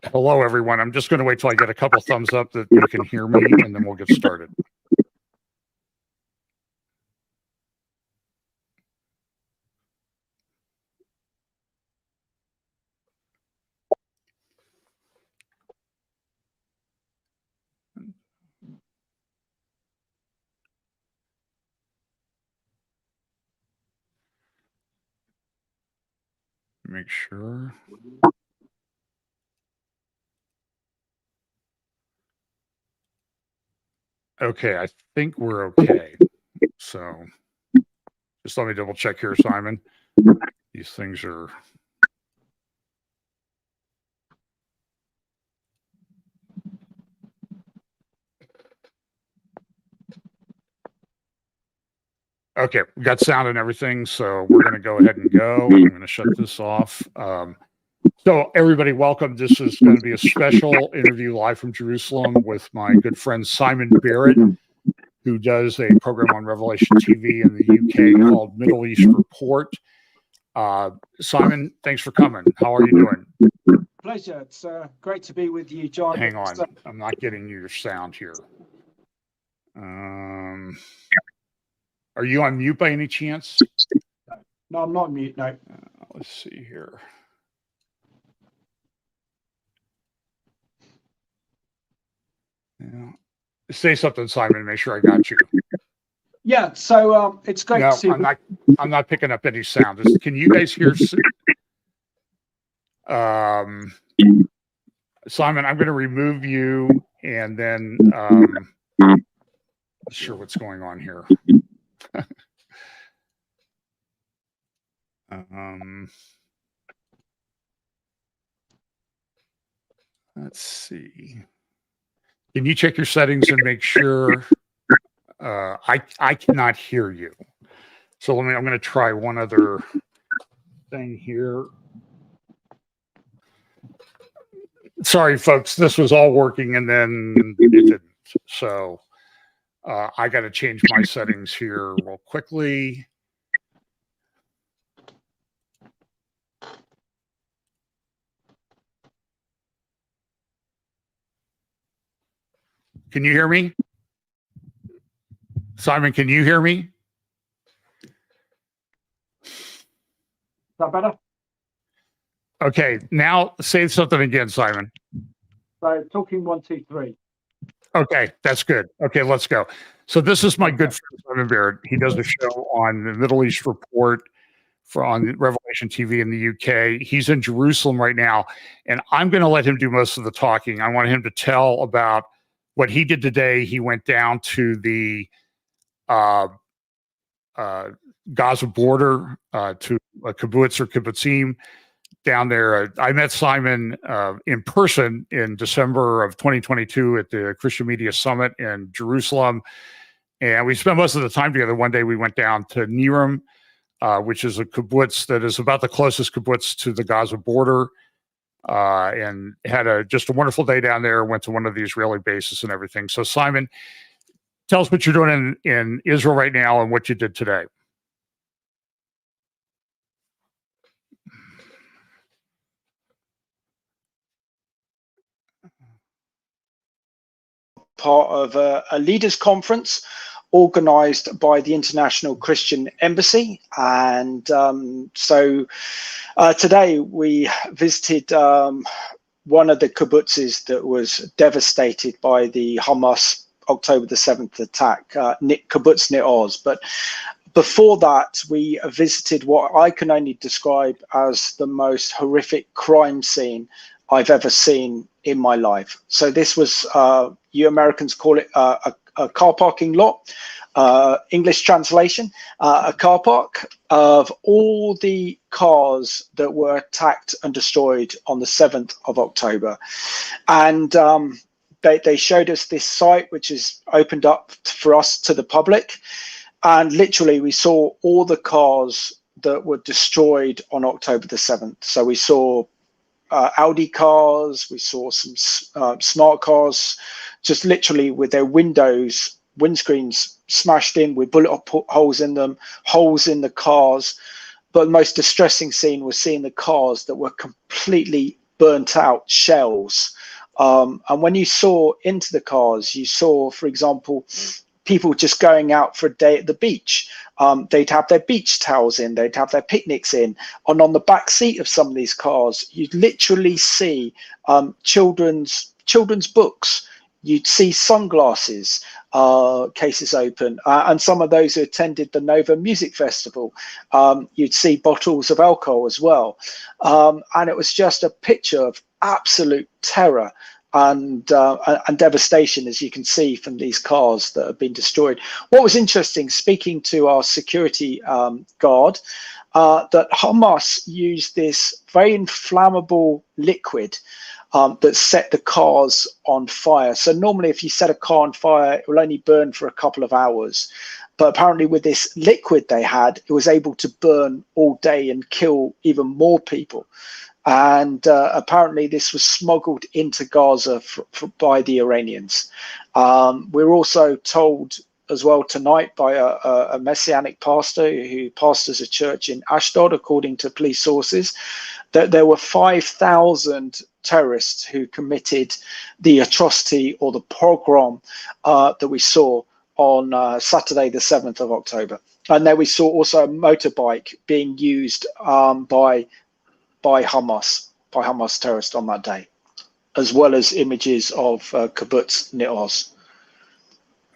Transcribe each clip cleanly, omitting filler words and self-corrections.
Hello, everyone. I'm just going to wait till I get a couple thumbs up that you can hear me, and then we'll get started. Make sure. Okay, I think we're okay. So just let me double check here, Simon. These things are... Okay, we got sound and everything, so we're going to go ahead and go. I'm going to shut this off. So everybody, welcome. This is going to be a special interview live from Jerusalem with my good friend Simon Barrett, who does a program on Revelation TV in the UK called Middle East Report. Simon, thanks for coming. How are you doing? Pleasure. It's great to be with you, John. Hang on. I'm not getting your sound here. Are you on mute by any chance? No, I'm not mute, no. Let's see here. Yeah. Say something, Simon, make sure I got you. Yeah, so it's great to see. I'm not picking up any sound. Can you guys hear? Simon, I'm going to remove you, and then not sure what's going on here. Let's see. Can you check your settings and make sure? I cannot hear you. So I'm going to try one other thing here. Sorry, folks, this was all working and then it didn't. So I got to change my settings here real quickly. Can you hear me? Simon, can you hear me? Is that better? Okay, now say something again, Simon. So talking 1, 2, 3. Okay, that's good. Okay, let's go. So this is my good friend Simon Barrett. He does a show on the Middle East Report on Revelation TV in the UK. He's in Jerusalem right now, and I'm going to let him do most of the talking. I want him to tell about what he did today. He went down to the Gaza border to a kibbutz or kibbutzim down there. I met Simon in person in December of 2022 at the Christian Media Summit in Jerusalem. And we spent most of the time together. One day we went down to Niram, which is a kibbutz that is about the closest kibbutz to the Gaza border. And had just a wonderful day down there, went to one of the Israeli bases and everything. So Simon, tell us what you're doing in Israel right now and what you did today. Part of a leaders conference organized by the International Christian Embassy. And so today we visited one of the kibbutzes that was devastated by the Hamas October the 7th attack, kibbutz Nit Oz. But before that, we visited what I can only describe as the most horrific crime scene I've ever seen in my life. So this was, you Americans call it a car parking lot, English translation, a car park of all the cars that were attacked and destroyed on the 7th of October. And they showed us this site, which is opened up for us to the public. And literally we saw all the cars that were destroyed on October the 7th. So we saw Audi cars, we saw some smart cars, just literally with their windscreens smashed in with bullet holes in them, holes in the cars. But the most distressing scene was seeing the cars that were completely burnt out shells. And when you saw into the cars, you saw, for example, people just going out for a day at the beach. They'd have their beach towels in, they'd have their picnics in, and on the back seat of some of these cars, you'd literally see children's books. You'd see sunglasses cases open, and some of those who attended the Nova Music Festival, you'd see bottles of alcohol as well. And it was just a picture of absolute terror and devastation, as you can see from these cars that have been destroyed. What was interesting, speaking to our security guard, that Hamas used this very inflammable liquid that set the cars on fire. So normally if you set a car on fire, it will only burn for a couple of hours. But apparently with this liquid they had, it was able to burn all day and kill even more people. And apparently this was smuggled into Gaza by the Iranians. We're also told as well tonight by a Messianic pastor who pastors a church in Ashdod, according to police sources, that there were 5,000 terrorists who committed the atrocity or the pogrom that we saw on Saturday, the 7th of October. And then we saw also a motorbike being used by Hamas terrorists on that day, as well as images of kibbutz Nit-Oz.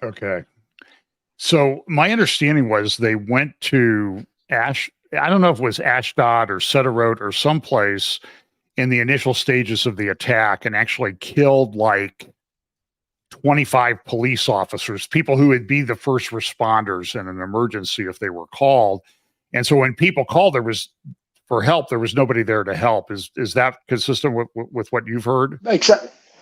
Okay. So my understanding was they went to I don't know if it was Ashdod or Sderot or someplace in the initial stages of the attack, and actually killed like 25 police officers, people who would be the first responders in an emergency if they were called. And so when people called for help, there was nobody there to help. Is that consistent with what you've heard?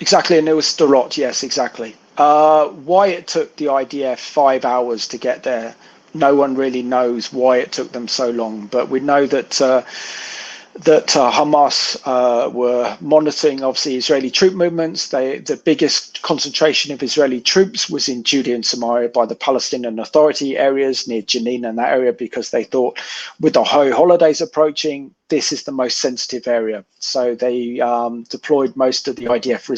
Exactly, and it was Sderot, yes, exactly. Why it took the IDF 5 hours to get there, no one really knows why it took them so long. But we know that Hamas were monitoring, obviously, Israeli troop movements. The biggest concentration of Israeli troops was in Judea and Samaria by the Palestinian Authority areas near Jenin and that area, because they thought with the holidays approaching, this is the most sensitive area. So they deployed most of the IDF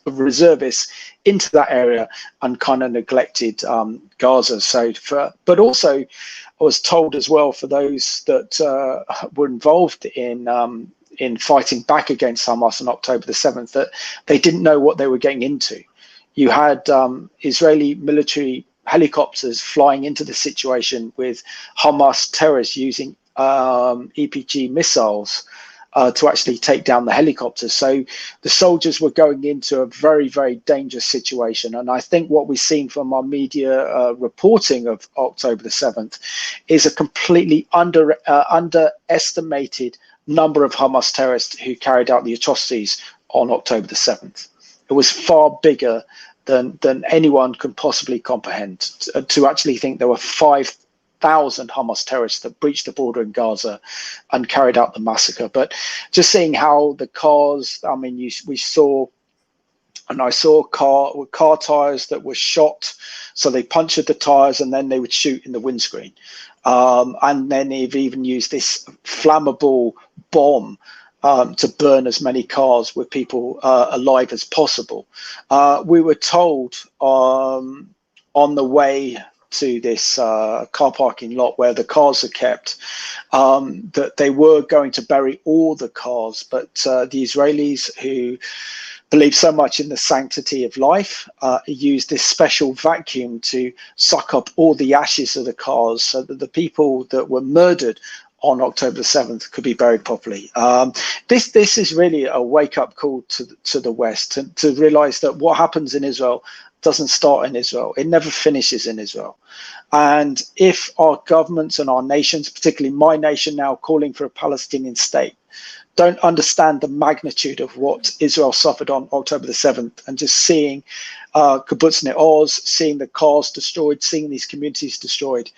reservists into that area and kind of neglected Gaza. But also, I was told as well, for those that were involved in fighting back against Hamas on October the 7th, that they didn't know what they were getting into. You had Israeli military helicopters flying into the situation with Hamas terrorists using EPG missiles to actually take down the helicopters. So the soldiers were going into a very, very dangerous situation. And I think what we've seen from our media reporting of October the 7th is a completely underestimated number of Hamas terrorists who carried out the atrocities on October the 7th. It was far bigger than anyone could possibly comprehend. To actually think there were 5,000 Hamas terrorists that breached the border in Gaza and carried out the massacre. But just seeing how the cars, I mean, we saw, and I saw car tires that were shot. So they punctured the tires and then they would shoot in the windscreen. And then they've even used this flammable bomb to burn as many cars with people alive as possible. We were told on the way to this car parking lot where the cars are kept, that they were going to bury all the cars, but the Israelis, who believe so much in the sanctity of life, used this special vacuum to suck up all the ashes of the cars so that the people that were murdered on October the 7th could be buried properly. This is really a wake-up call to the West, to realize that what happens in Israel doesn't start in Israel. It never finishes in Israel. And if our governments and our nations, particularly my nation now calling for a Palestinian state, don't understand the magnitude of what Israel suffered on October the 7th, and just seeing kibbutz Nit-Oz, seeing the cars destroyed, seeing these communities destroyed,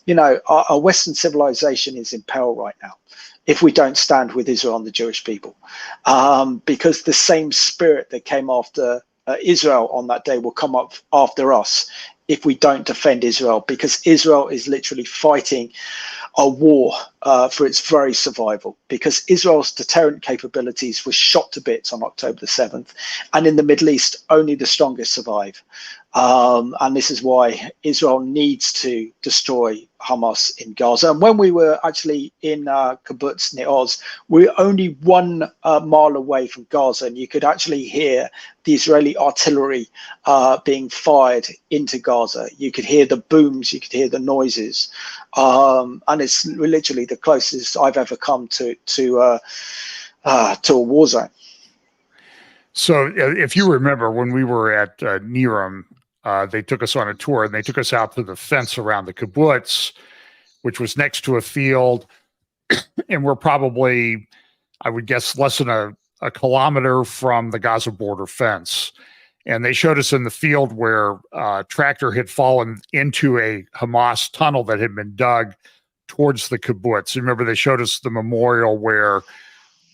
you know, our Western civilization is in peril right now if we don't stand with Israel and the Jewish people, because the same spirit that came after Israel on that day will come up after us if we don't defend Israel, because Israel is literally fighting a war for its very survival, because Israel's deterrent capabilities were shot to bits on October the 7th, and in the Middle East, only the strongest survive. And this is why Israel needs to destroy Hamas in Gaza. And when we were actually in Kibbutz near Oz, we were only 1 mile away from Gaza, and you could actually hear the Israeli artillery being fired into Gaza. You could hear the booms, you could hear the noises, and it's literally the closest I've ever come to a war zone. So if you remember, when we were at Niram, they took us on a tour, and they took us out to the fence around the kibbutz, which was next to a field, and we're probably, I would guess, less than a kilometer from the Gaza border fence. And they showed us in the field where a tractor had fallen into a Hamas tunnel that had been dug towards the kibbutz. Remember, they showed us the memorial where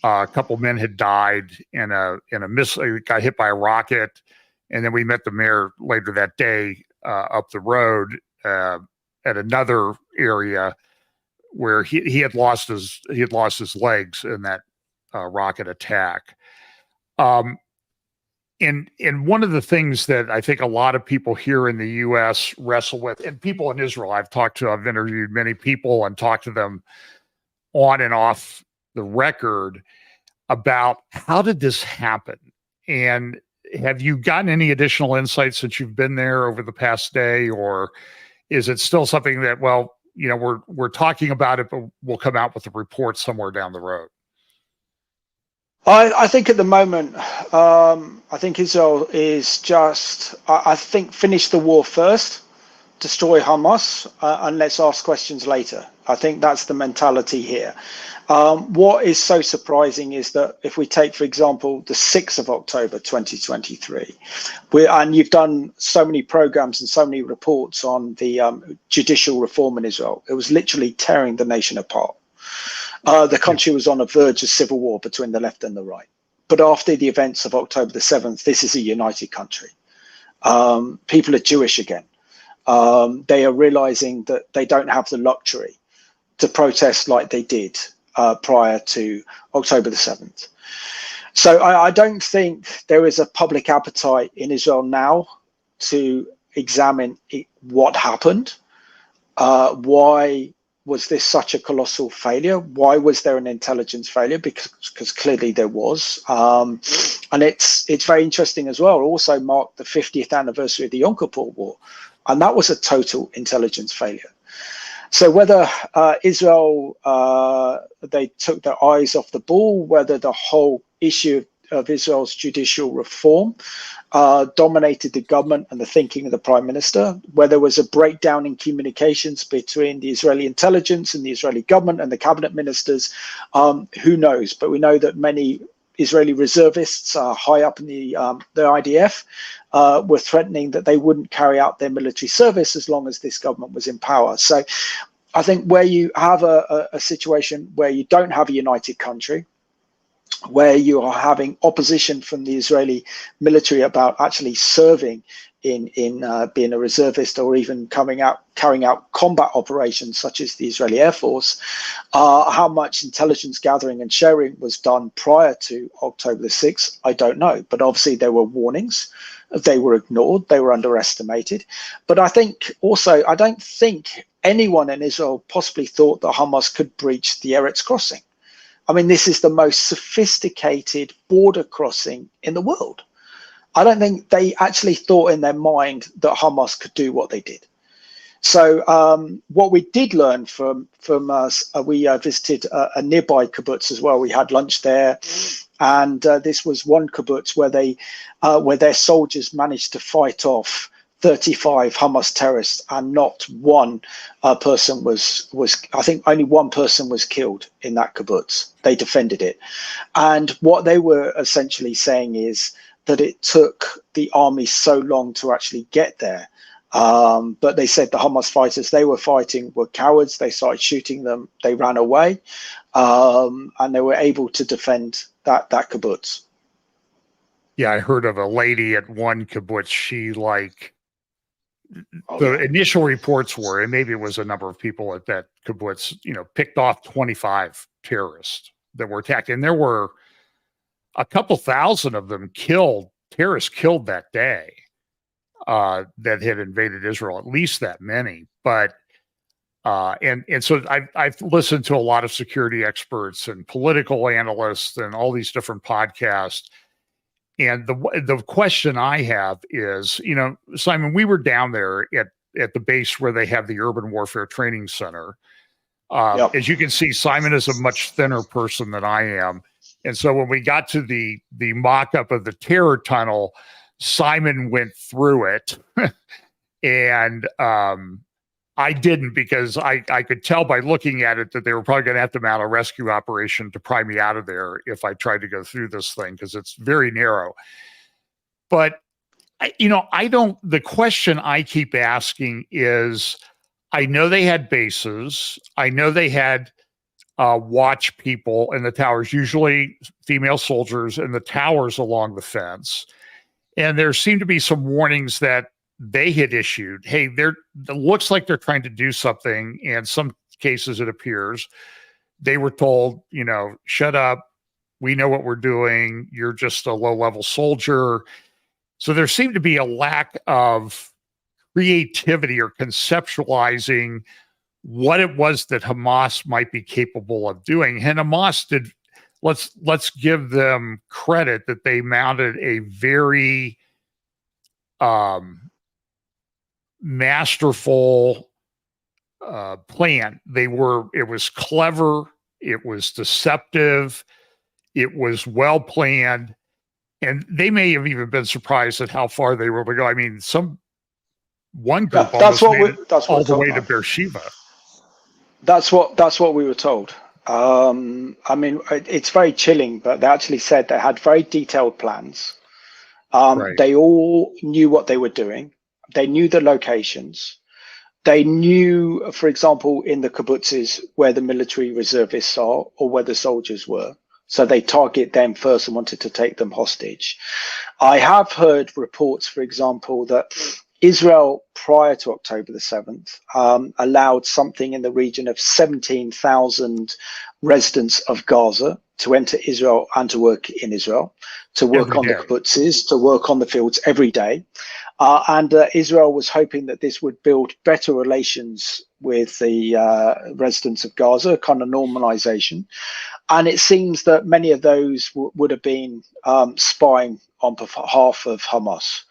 a couple men had died in a missile, got hit by a rocket. And then we met the mayor later that day up the road at another area where he had lost his legs in that rocket attack. And one of the things that I think a lot of people here in the U.S. wrestle with, and people in Israel I've interviewed many people and talked to them on and off the record about how did this happen? And have you gotten any additional insights since you've been there over the past day, or is it still something that, well, you know, we're talking about it, but we'll come out with a report somewhere down the road? I think at the moment, I think Israel is just, I think, finish the war first, destroy Hamas, and let's ask questions later. I think that's the mentality here. What is so surprising is that if we take, for example, the 6th of October 2023, and you've done so many programs and so many reports on the judicial reform in Israel, it was literally tearing the nation apart. The country was on the verge of civil war between the left and the right. But after the events of October the 7th, this is a united country. People are Jewish again. They are realizing that they don't have the luxury to protest like they did prior to October the 7th. So I don't think there is a public appetite in Israel now to examine what happened. Why was this such a colossal failure? Why was there an intelligence failure? Because clearly there was. And it's very interesting as well. It also marked the 50th anniversary of the Yom Kippur War. And that was a total intelligence failure. So whether Israel, they took their eyes off the ball, whether the whole issue of Israel's judicial reform dominated the government and the thinking of the prime minister, where there was a breakdown in communications between the Israeli intelligence and the Israeli government and the cabinet ministers, who knows? But we know that many Israeli reservists high up in the IDF were threatening that they wouldn't carry out their military service as long as this government was in power. So I think where you have a situation where you don't have a united country, where you are having opposition from the Israeli military about actually serving in being a reservist or even carrying out combat operations such as the Israeli Air Force, how much intelligence gathering and sharing was done prior to October the 6th, I don't know. But obviously there were warnings, they were ignored, they were underestimated. But I think also, I don't think anyone in Israel possibly thought that Hamas could breach the Eretz crossing. I mean, this is the most sophisticated border crossing in the world. I don't think they actually thought in their mind that Hamas could do what they did. So what we did learn from us, we visited a nearby kibbutz as well. We had lunch there, and this was one kibbutz where their soldiers managed to fight off 35 Hamas terrorists, and not one person was, I think only one person was killed in that kibbutz. They defended it. And what they were essentially saying is that it took the army so long to actually get there. But they said the Hamas fighters they were fighting were cowards. They started shooting them. They ran away, and they were able to defend that kibbutz. Yeah, I heard of a lady at one kibbutz. She the initial reports were, and maybe it was a number of people at that kibbutz, picked off 25 terrorists that were attacked. And there were a couple thousand of them terrorists killed that day that had invaded Israel, at least that many. But and so I've listened to a lot of security experts and political analysts and all these different podcasts. And the question I have is, Simon, we were down there at the base where they have the Urban Warfare Training Center. Yep. As you can see, Simon is a much thinner person than I am. And so when we got to the mock-up of the terror tunnel, Simon went through it. And I didn't, because I could tell by looking at it that they were probably going to have to mount a rescue operation to pry me out of there if I tried to go through this thing, because it's very narrow. But, the question I keep asking is, I know they had bases. I know they had watch people in the towers, usually female soldiers in the towers along the fence. And there seemed to be some warnings that they had issued. Hey, it looks like they're trying to do something. In some cases, it appears they were told, shut up. We know what we're doing. You're just a low-level soldier. So there seemed to be a lack of creativity or conceptualizing what it was that Hamas might be capable of doing. And Hamas did, let's give them credit that they mounted a very masterful plan. It was clever, it was deceptive, it was well planned, and they may have even been surprised at how far they were able to go. I mean, one group almost made it all the way to Beersheba. That's what we were told. I mean, it's very chilling, but they actually said they had very detailed plans. Right. They all knew what they were doing. They knew the locations. They knew, for example, in the kibbutzes where the military reservists are or where the soldiers were. So they target them first and wanted to take them hostage. I have heard reports, for example, that Israel, prior to October the 7th, allowed something in the region of 17,000 residents of Gaza to enter Israel and to work in Israel, to work on the kibbutzes, to work on the fields every day. And Israel was hoping that this would build better relations with the residents of Gaza, a kind of normalization. And it seems that many of those would have been spying on behalf of Hamas,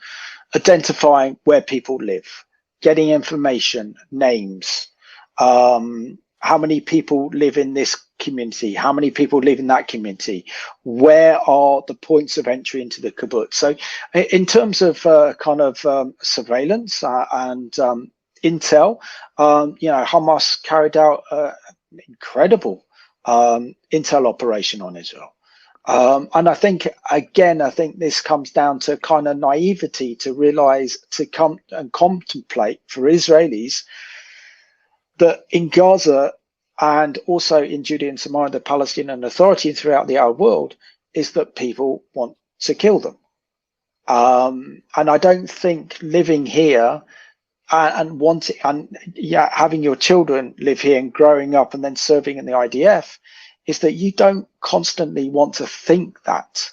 identifying where people live, getting information, names, how many people live in this community, how many people live in that community, where are the points of entry into the kibbutz. So in terms of surveillance and intel, Hamas carried out incredible intel operation on Israel. And I think this comes down to kind of naivety to realize, to come and contemplate for Israelis that in Gaza and also in Judea and Samaria, the Palestinian Authority throughout the Arab world, is that people want to kill them. And I don't think living here and having your children live here and growing up and then serving in the IDF is that you don't constantly want to think that.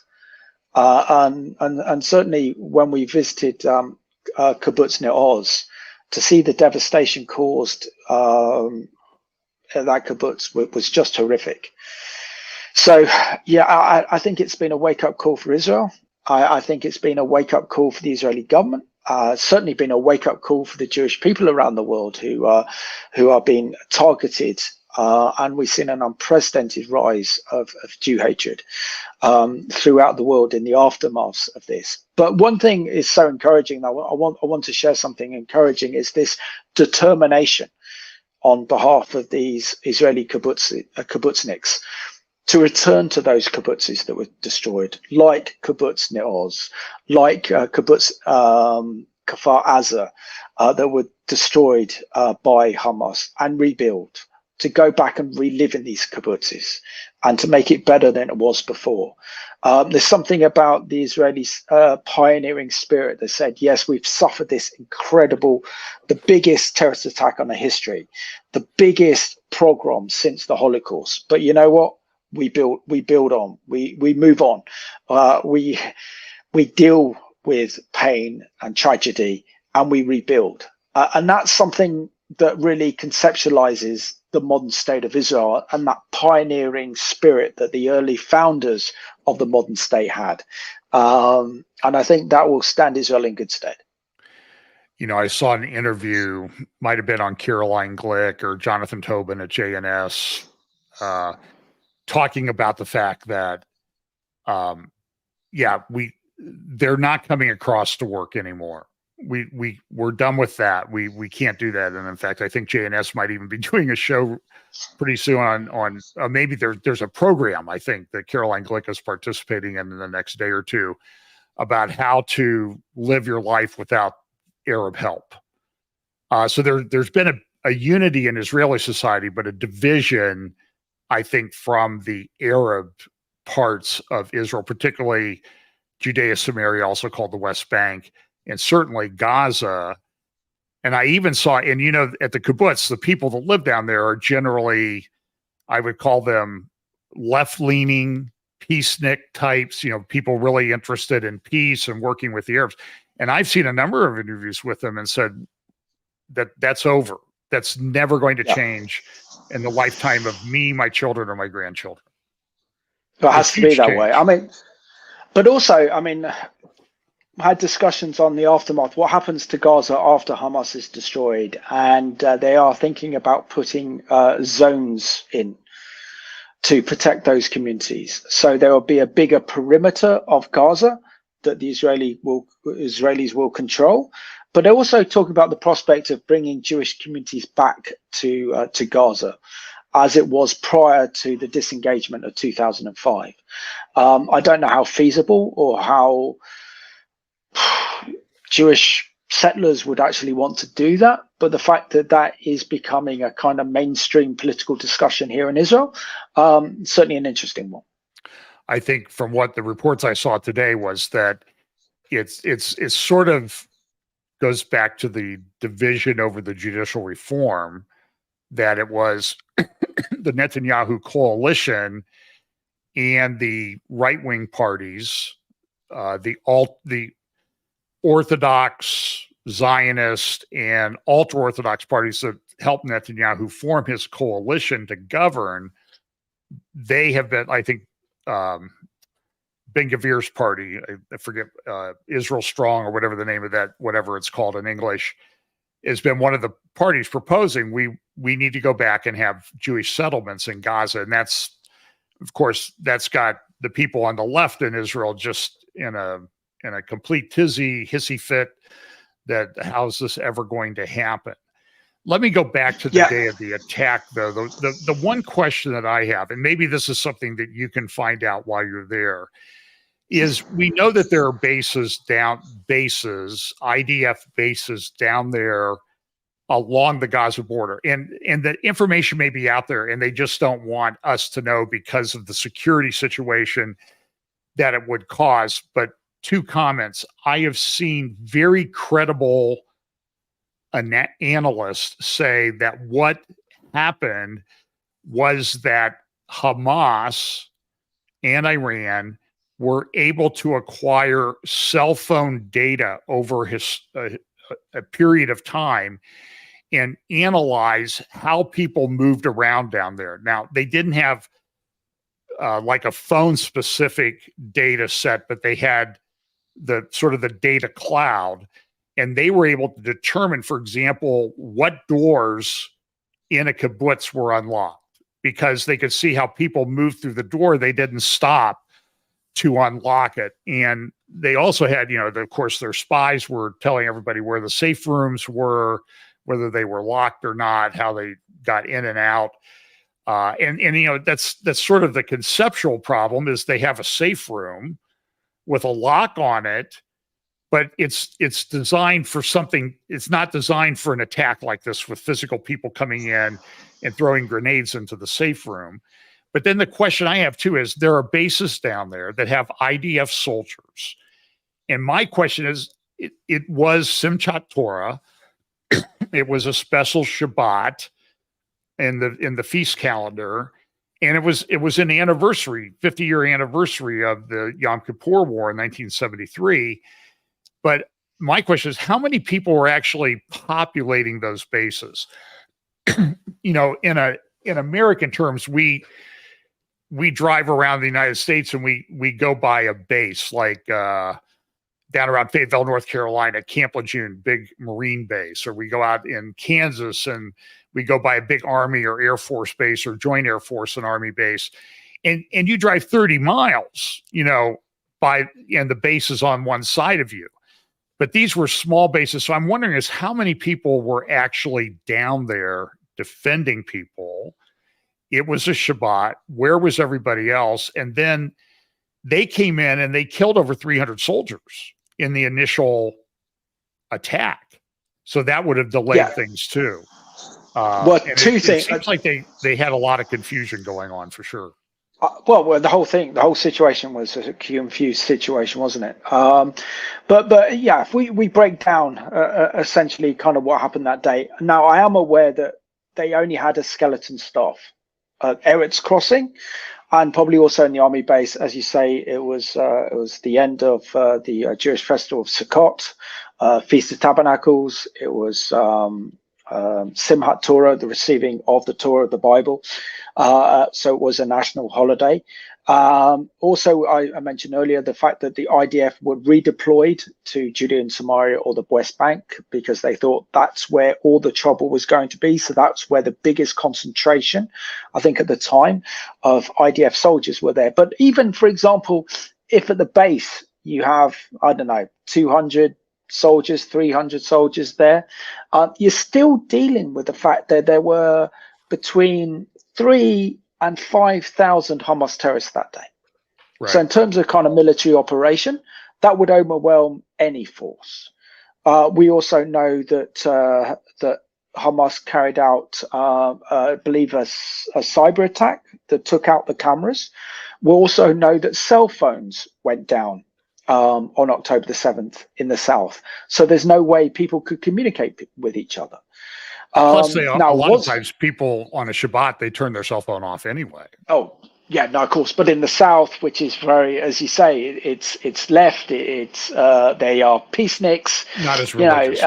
And certainly when we visited Kibbutz Nir Oz, to see the devastation caused at that kibbutz was just horrific. So, yeah, I think it's been a wake-up call for Israel. I think it's been a wake-up call for the Israeli government. Certainly been a wake-up call for the Jewish people around the world who are being targeted. And we've seen an unprecedented rise of Jew hatred throughout the world in the aftermath of this. But one thing is so encouraging. I want to share something encouraging, is this determination on behalf of these Israeli kibbutzniks to return to those kibbutzes that were destroyed, like Kibbutz Nir Oz, like Kibbutz Kfar Aza, that were destroyed by Hamas, and rebuild, to go back and relive in these kibbutzes and to make it better than it was before. There's something about the Israelis' pioneering spirit that said, yes, we've suffered this incredible, the biggest terrorist attack on the history, the biggest pogrom since the Holocaust. But you know what? We build on, we move on. We deal with pain and tragedy, and we rebuild. And that's something that really conceptualizes the modern state of Israel and that pioneering spirit that the early founders of the modern state had. And I think that will stand Israel in good stead. You know, I saw an interview, might have been on Caroline Glick or Jonathan Tobin at JNS, talking about the fact that, they're not coming across to work anymore. We're done with that. We can't do that. And in fact, I think JNS might even be doing a show pretty soon on maybe there's a program, I think, that Caroline Glick is participating in the next day or two about how to live your life without Arab help. So there's been a unity in Israeli society, but a division, I think, from the Arab parts of Israel, particularly Judea, Samaria, also called the West Bank, and certainly Gaza. And I even saw, and you know, at the kibbutz, the people that live down there are generally, I would call them left-leaning, peacenik types, you know, people really interested in peace and working with the Arabs. And I've seen a number of interviews with them and said that that's over. That's never going to change in the lifetime of me, my children, or my grandchildren. But it has to be that way. I mean, but also, I mean, I had discussions on the aftermath. What happens to Gaza after Hamas is destroyed? And they are thinking about putting zones in to protect those communities. So there will be a bigger perimeter of Gaza that the Israelis will control. But they also talk about the prospect of bringing Jewish communities back to Gaza, as it was prior to the disengagement of 2005. I don't know how feasible or how Jewish settlers would actually want to do that, but the fact that that is becoming a kind of mainstream political discussion here in Israel, certainly an interesting one. I think from what the reports I saw today was that it's sort of goes back to the division over the judicial reform, that it was the Netanyahu coalition and the right-wing parties, the Orthodox, Zionist, and ultra-Orthodox parties that helped Netanyahu form his coalition to govern. They have been, I think, Ben Gvir's party, I forget, Israel Strong or whatever the name of that, whatever it's called in English, has been one of the parties proposing we need to go back and have Jewish settlements in Gaza. And that's, of course, that's got the people on the left in Israel just in a complete hissy fit that how's this ever going to happen? Let me go back to the day of the attack, though. The one question that I have, and maybe this is something that you can find out while you're there, is we know that there are IDF bases down there along the Gaza border. And the information may be out there and they just don't want us to know because of the security situation that it would cause. But two comments. I have seen very credible analysts say that what happened was that Hamas and Iran were able to acquire cell phone data over a period of time and analyze how people moved around down there. Now, they didn't have like a phone specific data set, but they had the sort of the data cloud, and they were able to determine, for example, what doors in a kibbutz were unlocked because they could see how people moved through the door. They didn't stop to unlock it. And they also had, of course, their spies were telling everybody where the safe rooms were, whether they were locked or not, how they got in and out. And that's sort of the conceptual problem is they have a safe room with a lock on it, but it's designed for something. It's not designed for an attack like this with physical people coming in and throwing grenades into the safe room. But then the question I have too is there are bases down there that have IDF soldiers. And my question is, it was Simchat Torah. It was a special Shabbat in the feast calendar. And it was an anniversary, 50-year anniversary of the Yom Kippur War in 1973. But my question is, how many people were actually populating those bases? In American terms, we drive around the United States and we go by a base like down around Fayetteville, North Carolina, Camp Lejeune, big Marine base, or we go out in Kansas and we go by a big Army or Air Force base or Joint Air Force and Army base, and you drive 30 miles, and the base is on one side of you. But these were small bases, so I'm wondering is how many people were actually down there defending people. It was a Shabbat. Where was everybody else? And then they came in and they killed over 300 soldiers in the initial attack. So that would have delayed things too. Two things. It seems like they had a lot of confusion going on for sure. Well, the whole situation was a confused situation, wasn't it? But yeah, if we break down essentially kind of what happened that day. Now, I am aware that they only had a skeleton staff at Eretz Crossing, and probably also in the army base, as you say, it was the end of the Jewish festival of Sukkot, Feast of Tabernacles. It was Simchat Torah, the receiving of the Torah of the Bible. So it was a national holiday. Also, I mentioned earlier the fact that the IDF were redeployed to Judea and Samaria or the West Bank because they thought that's where all the trouble was going to be. So that's where the biggest concentration, I think at the time, of IDF soldiers were there. But even, for example, if at the base you have, 200 soldiers, 300 soldiers there, you're still dealing with the fact that there were between 3,000 and 5,000 Hamas terrorists that day. Right. So in terms of kind of military operation, that would overwhelm any force. We also know that that Hamas carried out, I believe, a cyber attack that took out the cameras. We also know that cell phones went down on October the 7th in the south. So there's no way people could communicate with each other. Plus, a lot of times people on a Shabbat, they turn their cell phone off anyway. Oh, yeah, no, of course. But in the south, which is very, as you say, it's left. They are peaceniks. Not as religious.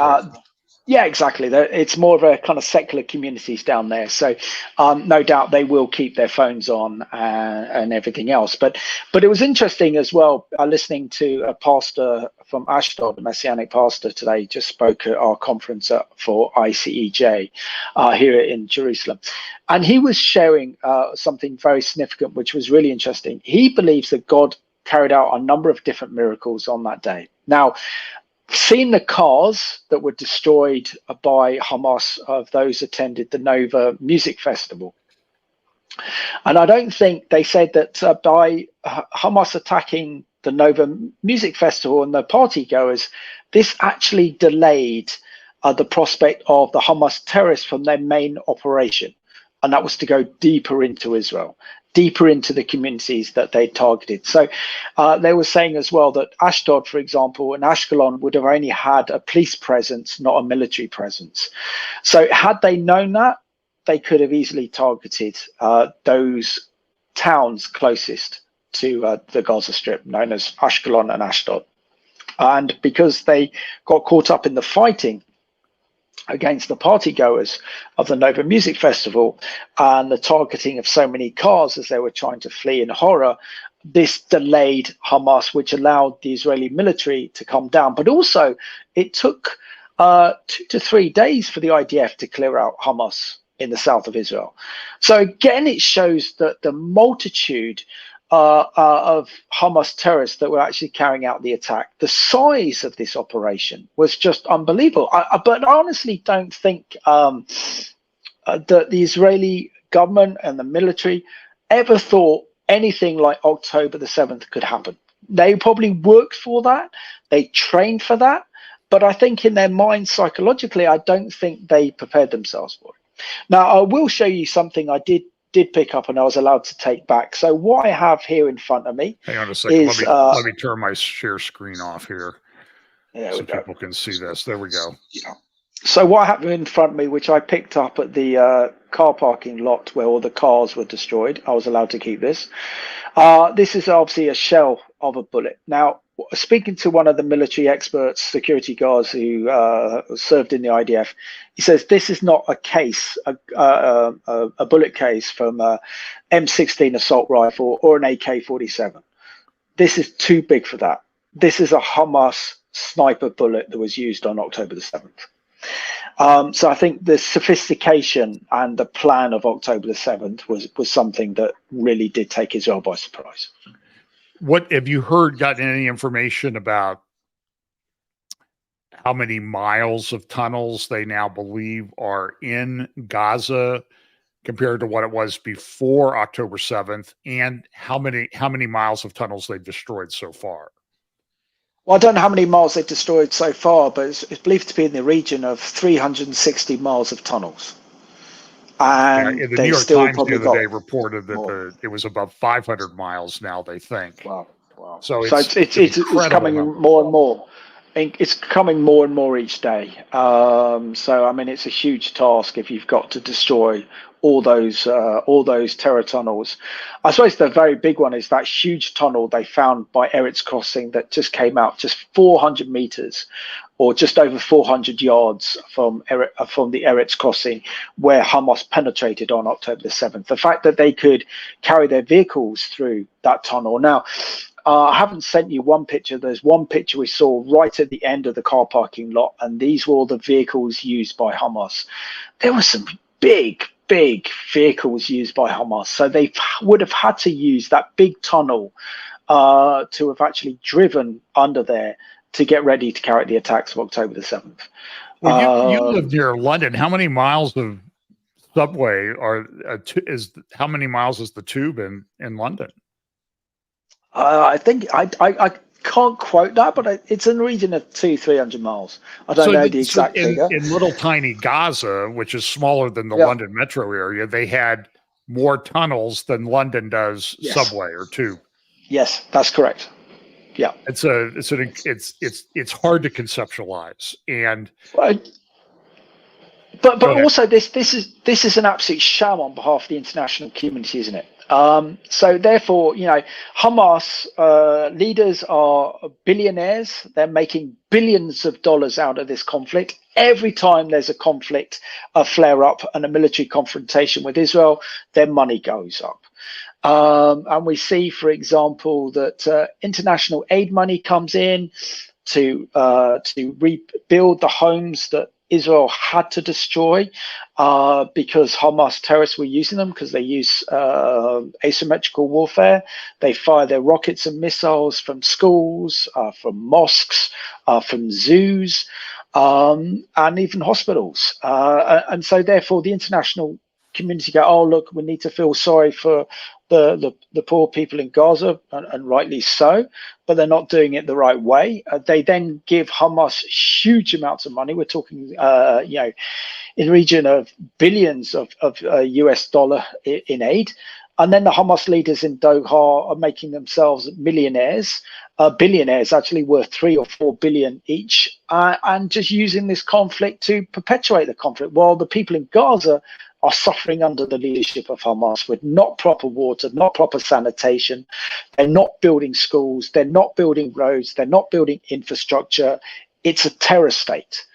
Yeah, exactly. It's more of a kind of secular communities down there. So no doubt they will keep their phones on and everything else. But it was interesting as well, listening to a pastor from Ashdod, a Messianic pastor today, just spoke at our conference for ICEJ here in Jerusalem. And he was sharing something very significant, which was really interesting. He believes that God carried out a number of different miracles on that day. Now, seen the cars that were destroyed by Hamas of those attended the Nova Music Festival. And I don't think they said that by Hamas attacking the Nova Music Festival and the party goers, this actually delayed the prospect of the Hamas terrorists from their main operation. And that was to go deeper into Israel, deeper into the communities that they targeted. So they were saying as well that Ashdod, for example, and Ashkelon would have only had a police presence, not a military presence. So had they known that, they could have easily targeted those towns closest to the Gaza Strip, known as Ashkelon and Ashdod. And because they got caught up in the fighting against the partygoers of the Nova Music Festival and the targeting of so many cars as they were trying to flee in horror, this delayed Hamas, which allowed the Israeli military to come down. But also, it took 2 to 3 days for the IDF to clear out Hamas in the south of Israel. So again, it shows that the multitude of Hamas terrorists that were actually carrying out the attack, the size of this operation was just unbelievable. But I honestly don't think that the Israeli government and the military ever thought anything like October the 7th could happen. They probably worked for that. They trained for that. But I think in their minds, psychologically, I don't think they prepared themselves for it. Now, I will show you something I did pick up and I was allowed to take back. So what I have here in front of me. Hang on a second. Is, let me turn my share screen off here so people can see this. There we go. Yeah. So what I have in front of me, which I picked up at the car parking lot where all the cars were destroyed, I was allowed to keep this. This is obviously a shell of a bullet. Now, speaking to one of the military experts, security guards who served in the IDF, he says this is not a case, a bullet case from a M16 assault rifle or an AK-47. This is too big for that. This is a Hamas sniper bullet that was used on October the 7th. So I think the sophistication and the plan of October the 7th was something that really did take Israel by surprise. What have you gotten any information about how many miles of tunnels they now believe are in Gaza compared to what it was before October 7th, and how many miles of tunnels they've destroyed so far? Well, I don't know how many miles they've destroyed so far, but it's believed to be in the region of 360 miles of tunnels. And the New York Times the other day reported that it was above 500 miles now, they think. Wow. So it's coming more and more. It's coming more and more each day. So I mean, it's a huge task if you've got to destroy all those terror tunnels. I suppose the very big one is that huge tunnel they found by Eretz Crossing that just came out just 400 meters, or just over 400 yards from the Eretz Crossing, where Hamas penetrated on October the 7th. The fact that they could carry their vehicles through that tunnel. Now, I haven't sent you one picture. There's one picture we saw right at the end of the car parking lot, and these were all the vehicles used by Hamas. There were some big vehicles used by Hamas. So they would have had to use that big tunnel to have actually driven under there to get ready to carry the attacks of October the 7th. Well, you live near London. How many miles of subway how many miles is the tube in London? I think I can't quote that, but it's in the region of 200-300 miles. I don't know the exact figure. In little tiny Gaza, which is smaller than the London metro area, they had more tunnels than London does subway or tube. Yes, that's correct. Yeah, it's hard to conceptualize, and but also this is an absolute sham on behalf of the international community, isn't it? So therefore, Hamas leaders are billionaires. They're making billions of dollars out of this conflict. Every time there's a conflict, a flare up and a military confrontation with Israel, their money goes up. And we see, for example, that international aid money comes in to rebuild the homes that Israel had to destroy because Hamas terrorists were using them, because they use asymmetrical warfare. They fire their rockets and missiles from schools, from mosques, from zoos, and even hospitals. And so therefore the international community go, oh, look, we need to feel sorry for the poor people in Gaza, and rightly so, but they're not doing it the right way. They then give Hamas huge amounts of money. We're talking, in the region of billions of US dollar in aid. And then the Hamas leaders in Doha are making themselves millionaires, billionaires actually, worth 3 or 4 billion each, and just using this conflict to perpetuate the conflict, while the people in Gaza are suffering under the leadership of Hamas with not proper water, not proper sanitation. They're not building schools. They're not building roads. They're not building infrastructure. It's a terror state,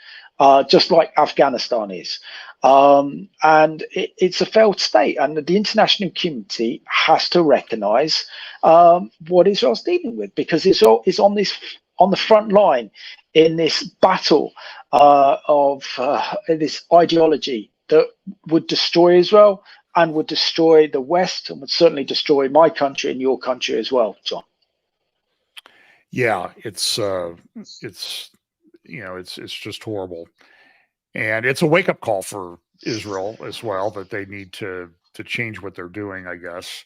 just like Afghanistan is. And it's a failed state. And the international community has to recognize what Israel's dealing with, because Israel is on the front line in this battle of this ideology that would destroy Israel and would destroy the West, and would certainly destroy my country and your country as well, John. Yeah, it's just horrible, and it's a wake-up call for Israel as well, that they need to change what they're doing, I guess.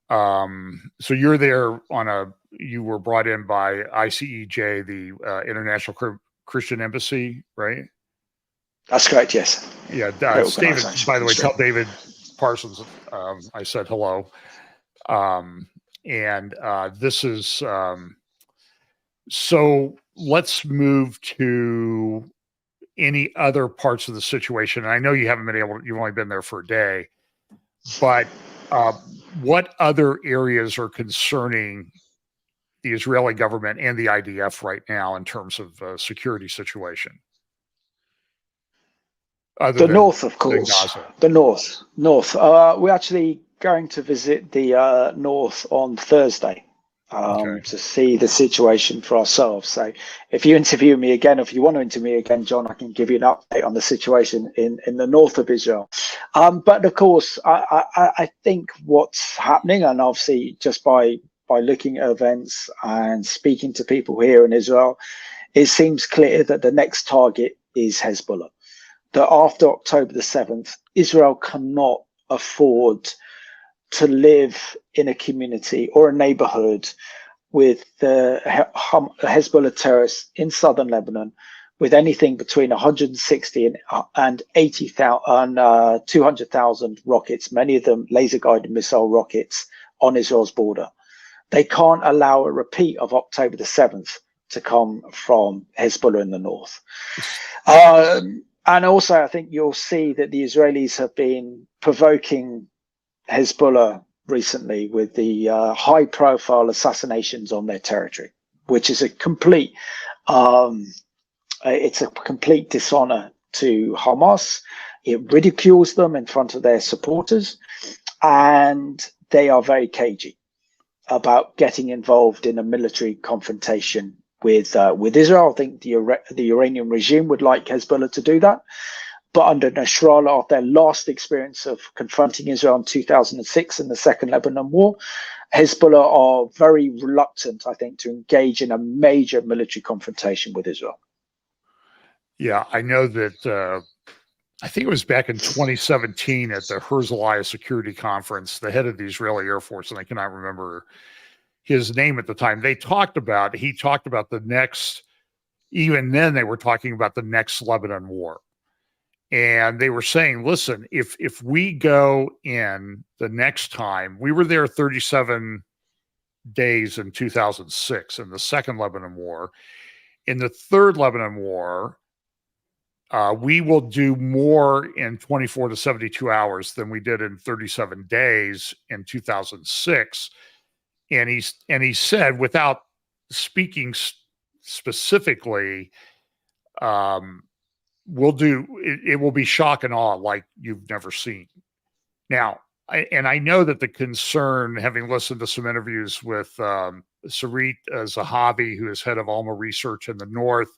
So you're there on you were brought in by ICEJ, the International Christian Embassy, right? That's correct. Yes. Yeah, Great David. organization. By the way, That's right. tell David Parsons I said hello. This is so. Let's move to any other parts of the situation. And I know you haven't been able. You've only been there for a day, but what other areas are concerning the Israeli government and the IDF right now in terms of security situation? The north, of course. The north. We're actually going to visit the north on Thursday to see the situation for ourselves. So if you interview me again, if you want to interview me again, John, I can give you an update on the situation in the north of Israel. But of course, I think what's happening, and obviously just by looking at events and speaking to people here in Israel, it seems clear that the next target is Hezbollah. That after October the 7th, Israel cannot afford to live in a community or a neighborhood with the Hezbollah terrorists in southern Lebanon with anything between 160 and 200,000 rockets, many of them laser-guided missile rockets on Israel's border. They can't allow a repeat of October the 7th to come from Hezbollah in the north. And also, I think you'll see that the Israelis have been provoking Hezbollah recently with the high-profile assassinations on their territory, which is a complete dishonor to Hamas. It ridicules them in front of their supporters, and they are very cagey about getting involved in a military confrontation with Israel. I think the Iranian regime would like Hezbollah to do that. But under Nasrallah, after their last experience of confronting Israel in 2006 in the Second Lebanon War, Hezbollah are very reluctant, I think, to engage in a major military confrontation with Israel. Yeah, I know that I think it was back in 2017 at the Herzliya Security Conference, the head of the Israeli Air Force, and I cannot remember his name at the time, he talked about the next, even then they were talking about the next Lebanon war. And they were saying, listen, if we go in the next time, we were there 37 days in 2006 in the second Lebanon war. In the third Lebanon war, we will do more in 24 to 72 hours than we did in 37 days in 2006. And he said, without speaking specifically, we'll do it will be shock and awe like you've never seen. Now, I know that the concern, having listened to some interviews with Sarit Zahavi, who is head of Alma Research in the North,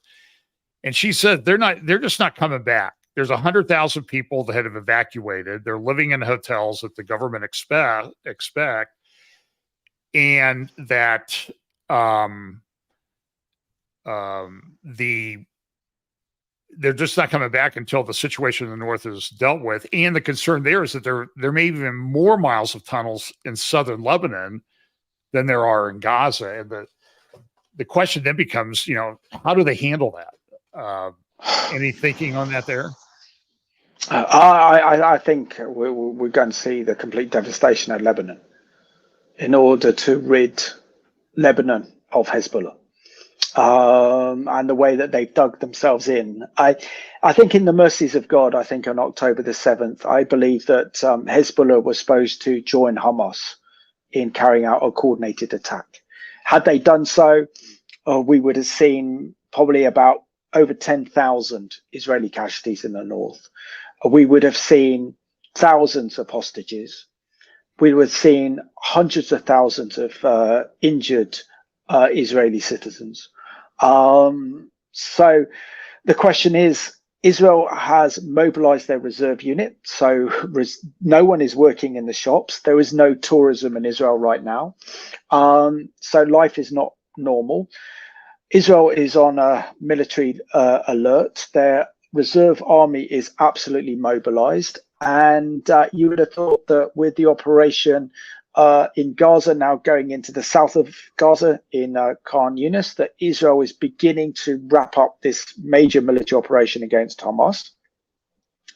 and she said they're just not coming back. There's 100,000 people that have evacuated. They're living in hotels that the government expect, and that they're just not coming back until the situation in the north is dealt with. And the concern there is that there may be even more miles of tunnels in southern Lebanon than there are in Gaza. And the question then becomes, how do they handle that? Any thinking on that there? I think we're going to see the complete devastation of Lebanon in order to rid Lebanon of Hezbollah. And the way that they've dug themselves in. I think in the mercies of God, I think on October the 7th, I believe that Hezbollah was supposed to join Hamas in carrying out a coordinated attack. Had they done so, we would have seen probably about over 10,000 Israeli casualties in the north. We would have seen thousands of hostages. We would have seen hundreds of thousands of injured Israeli citizens. So the question is, Israel has mobilized their reserve unit. So no one is working in the shops. There is no tourism in Israel right now. So life is not normal. Israel is on a military alert. Their reserve army is absolutely mobilized. And you would have thought that with the operation in Gaza, now going into the south of Gaza in Khan Yunis, that Israel is beginning to wrap up this major military operation against Hamas.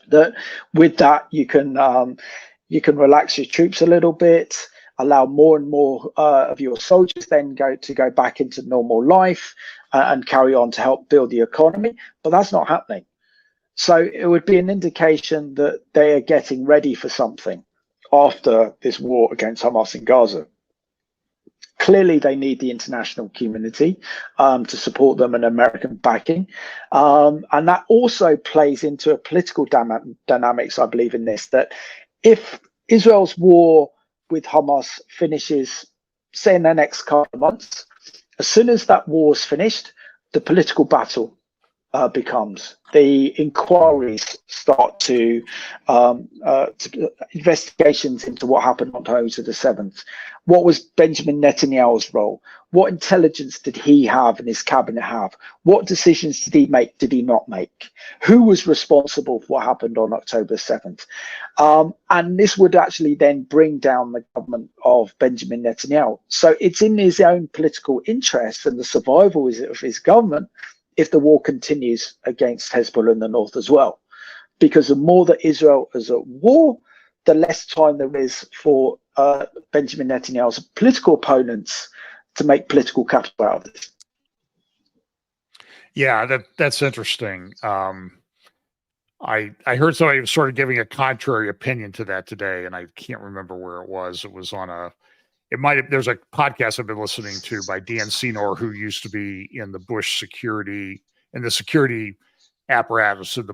That with that you can relax your troops a little bit, allow more and more of your soldiers then go back into normal life and carry on to help build the economy. But that's not happening. So it would be an indication that they are getting ready for something after this war against Hamas in Gaza. Clearly, they need the international community to support them and American backing. And that also plays into a political dynamics, I believe, in this, that if Israel's war with Hamas finishes, say, in the next couple of months, as soon as that war is finished, the political battle becomes. The inquiries start to investigations into what happened on October the 7th. What was Benjamin Netanyahu's role? What intelligence did he have and his cabinet have? What decisions did he make, did he not make? Who was responsible for what happened on October 7th? And this would actually then bring down the government of Benjamin Netanyahu. So it's in his own political interest and the survival of his government if the war continues against Hezbollah in the north as well. Because the more that Israel is at war, the less time there is for Benjamin Netanyahu's political opponents to make political capital out of this. Yeah, that's interesting. I heard somebody sort of giving a contrary opinion to that today, and I can't remember where it was. It was on there's a podcast I've been listening to by Dan Senor, who used to be in the security apparatus of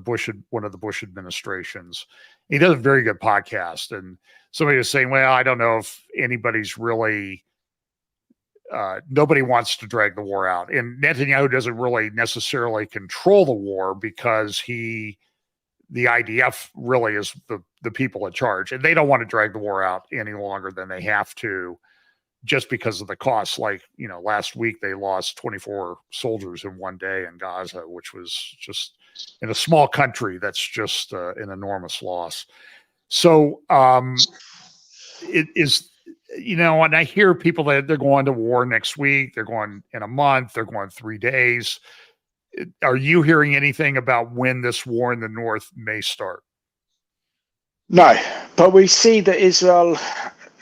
one of the Bush administrations. He does a very good podcast. And somebody was saying, well, I don't know if anybody's really, nobody wants to drag the war out. And Netanyahu doesn't really necessarily control the war because the IDF really is the people in charge, and they don't want to drag the war out any longer than they have to, just because of the costs. Like, last week they lost 24 soldiers in one day in Gaza, which was just, in a small country, that's just an enormous loss. So it is, and I hear people that they're going to war next week, they're going in a month, they're going 3 days. Are you hearing anything about when this war in the north may start? No, but we see that Israel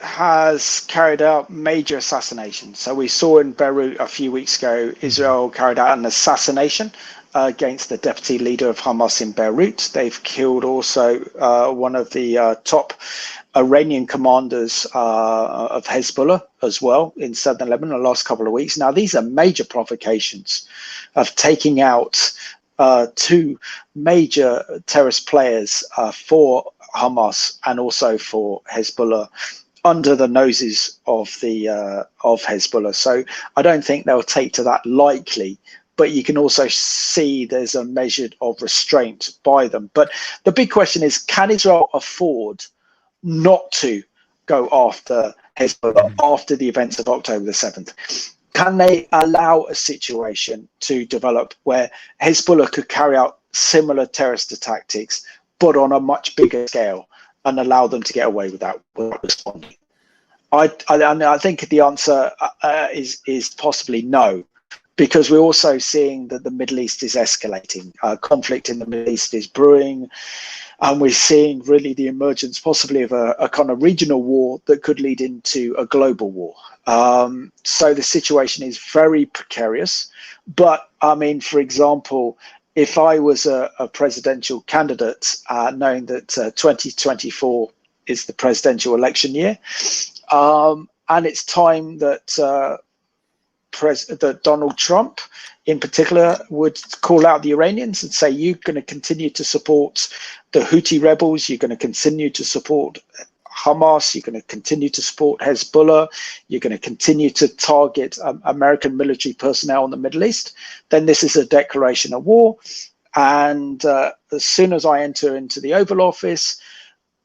has carried out major assassinations. So we saw in Beirut a few weeks ago, Israel carried out an assassination against the deputy leader of Hamas in Beirut. They've killed also one of the top Iranian commanders of Hezbollah as well in southern Lebanon the last couple of weeks. Now, these are major provocations of taking out two major terrorist players for Hamas and also for Hezbollah, under the noses of Hezbollah. So I don't think they'll take to that lightly, but you can also see there's a measure of restraint by them. But the big question is, can Israel afford not to go after Hezbollah after the events of October the 7th? Can they allow a situation to develop where Hezbollah could carry out similar terrorist tactics, but on a much bigger scale, and allow them to get away with that without responding? I think the answer is possibly no, because we're also seeing that the Middle East is escalating. Conflict in the Middle East is brewing, and we're seeing really the emergence possibly of a kind of regional war that could lead into a global war. So the situation is very precarious. But I mean, for example, if I was a presidential candidate, knowing that 2024 is the presidential election year, and it's time that that Donald Trump in particular would call out the Iranians and say, you're going to continue to support the Houthi rebels, you're going to continue to support Hamas, you're going to continue to support Hezbollah, you're going to continue to target American military personnel in the Middle East, then this is a declaration of war. And as soon as I enter into the Oval Office,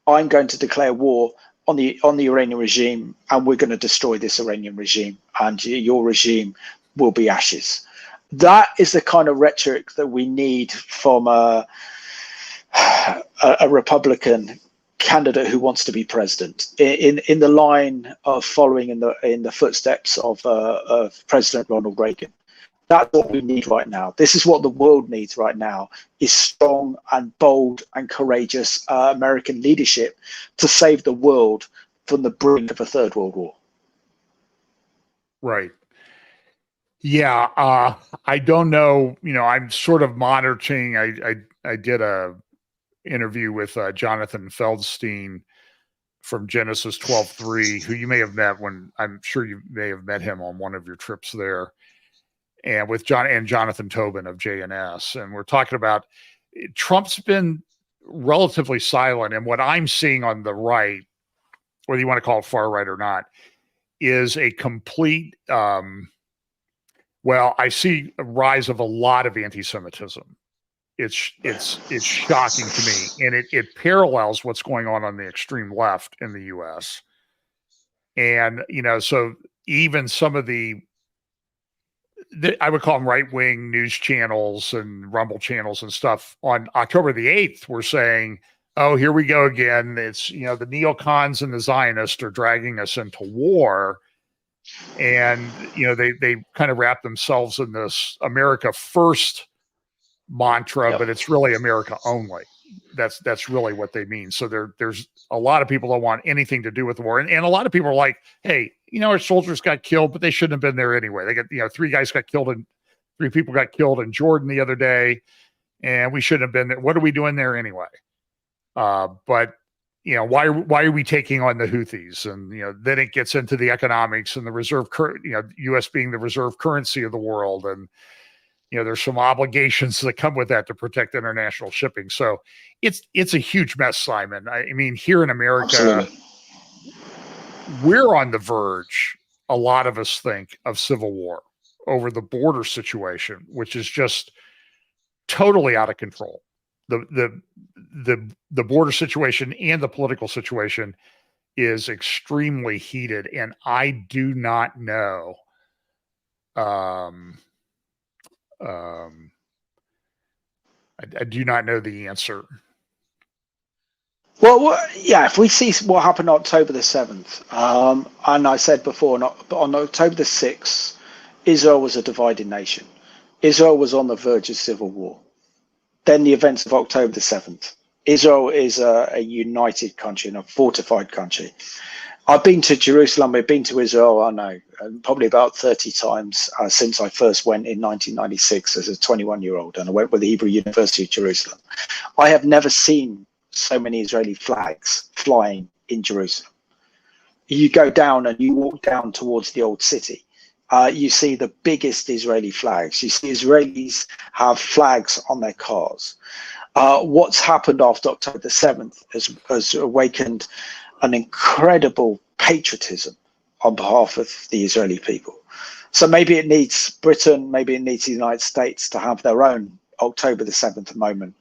I'm going to declare war on the Iranian regime, and we're going to destroy this Iranian regime, and your regime will be ashes. That is the kind of rhetoric that we need from a Republican candidate who wants to be president in the line of following in the footsteps of President Ronald Reagan. That's what we need right now. This is what the world needs right now, is strong and bold and courageous American leadership to save the world from the brink of a third world war. Right. Yeah. I don't know. I'm sort of monitoring. I did a interview with Jonathan Feldstein from Genesis 12:3, who you may have met I'm sure you may have met him on one of your trips there, and with Jonathan Tobin of JNS. And we're talking about Trump's been relatively silent. And what I'm seeing on the right, whether you want to call it far right or not, is a complete, I see a rise of a lot of anti-Semitism. It's shocking to me, and it parallels what's going on the extreme left in the U.S. And so even some of the I would call them right-wing news channels and Rumble channels and stuff on October the 8th were saying, "Oh, here we go again. It's the neocons and the Zionists are dragging us into war," and they kind of wrap themselves in this America first mantra, but it's really America only. That's really what they mean. So there's a lot of people that want anything to do with the war, and a lot of people are like, "Hey, our soldiers got killed, but they shouldn't have been there anyway. They got 3 people got killed in Jordan the other day, and we shouldn't have been there. What are we doing there anyway?" But why are we taking on the Houthis? And then it gets into the economics and the reserve U.S. being the reserve currency of the world, and there's some obligations that come with that to protect international shipping. So it's a huge mess, Simon. I mean, here in America, Absolutely. We're on the verge, a lot of us think, of civil war over the border situation, which is just totally out of control. The border situation and the political situation is extremely heated, and I do not know. I do not know the answer. Well, yeah, if we see what happened on October the 7th, and I said before, on October the 6th, Israel was a divided nation. Israel was on the verge of civil war. Then the events of October the 7th. Israel is a united country and a fortified country. I've been to Jerusalem, I've been to Israel, I know, probably about 30 times since I first went in 1996 as a 21-year-old, and I went with the Hebrew University of Jerusalem. I have never seen so many Israeli flags flying in Jerusalem. You go down and you walk down towards the old city. You see the biggest Israeli flags. You see Israelis have flags on their cars. What's happened after October the 7th has awakened an incredible patriotism on behalf of the Israeli people. So maybe it needs Britain, maybe it needs the United States to have their own October the 7th moment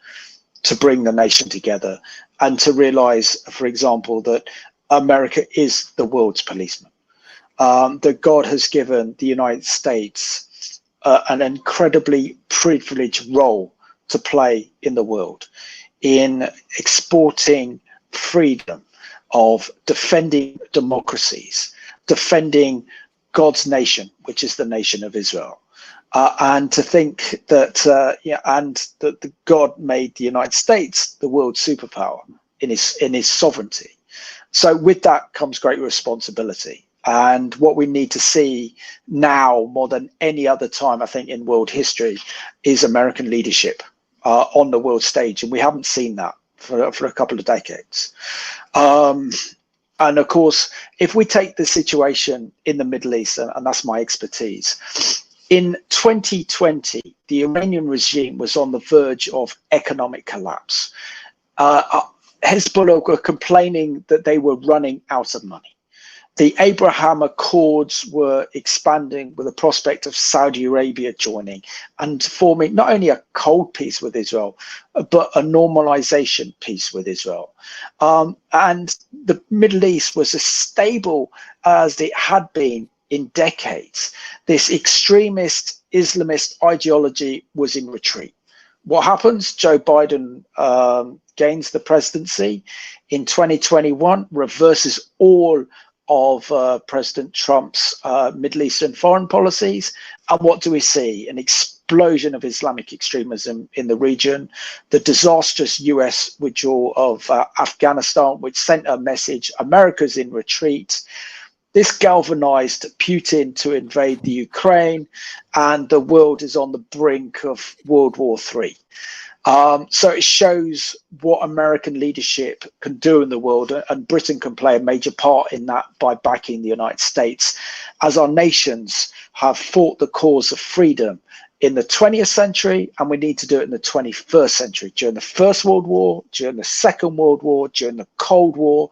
to bring the nation together and to realize, for example, that America is the world's policeman, that God has given the United States an incredibly privileged role to play in the world in exporting freedom, of defending democracies, defending God's nation, which is the nation of Israel. And to think that, that God made the United States the world's superpower in his sovereignty. So with that comes great responsibility. And what we need to see now more than any other time, I think, in world history, is American leadership on the world stage. And we haven't seen that for a couple of decades. And of course, if we take the situation in the Middle East, and that's my expertise, in 2020, the Iranian regime was on the verge of economic collapse. Hezbollah were complaining that they were running out of money. The Abraham Accords were expanding with the prospect of Saudi Arabia joining and forming not only a cold peace with Israel, but a normalization peace with Israel. And the Middle East was as stable as it had been in decades. This extremist Islamist ideology was in retreat. what happens? Joe Biden gains the presidency in 2021, reverses all of President Trump's Middle Eastern foreign policies. And what do we see? An explosion of Islamic extremism in the region, the disastrous US withdrawal of Afghanistan, which sent a message, America's in retreat. This galvanized Putin to invade the Ukraine, and the world is on the brink of World War III. So it shows what American leadership can do in the world, and Britain can play a major part in that by backing the United States, as our nations have fought the cause of freedom in the 20th century, and we need to do it in the 21st century, during the First World War, during the Second World War, during the Cold War.